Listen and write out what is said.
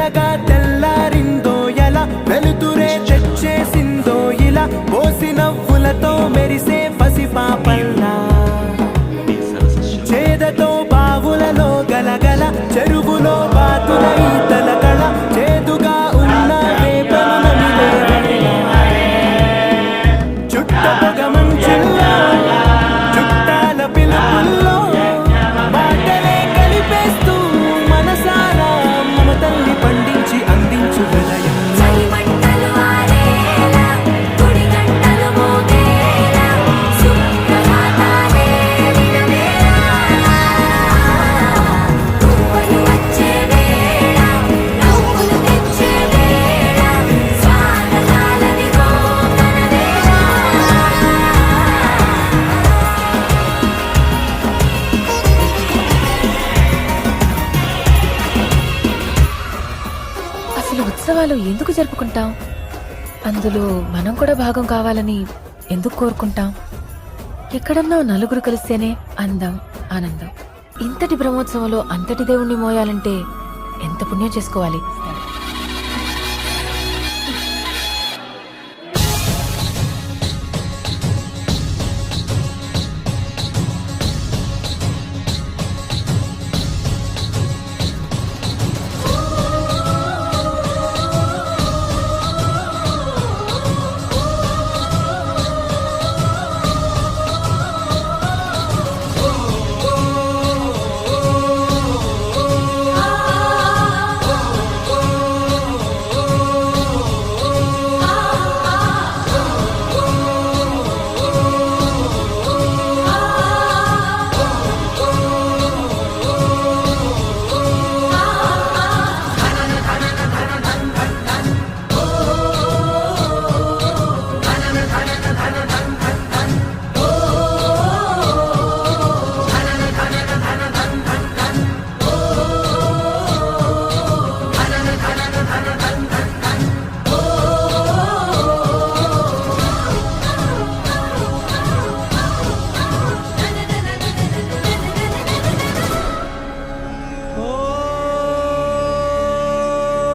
తెల్లగా తెల్లారిందో ఎలా వెలుతురే తెచ్చేసిందో ఇలా పోసి నవ్వులతో మెరిసే పసిపాపల్లా చేదతో బావులలో గలగల చెరువులో బాతుల ఈతల కళ చేదుగా ఉన్న వేపను నమిలే చుట్టపొగ మంచుల్లో చుట్టాల పిలుపుల్లో మాటలే కలిపేస్తూ మనసారా మమతల్ని పండించి అందించు హృదయం అసలు ఉత్సవాలు ఎందుకు జరుపుకుంటాం? అందులో మనం కూడా భాగం కావాలని ఎందుకు కోరుకుంటాం? ఎక్కడన్నా నలుగురు కలిస్తేనే అందం, ఆనందం. ఇంతటి బ్రహ్మోత్సవంలో అంతటి దేవుణ్ణి మోయాలంటే ఎంత పుణ్యం చేసుకోవాలి.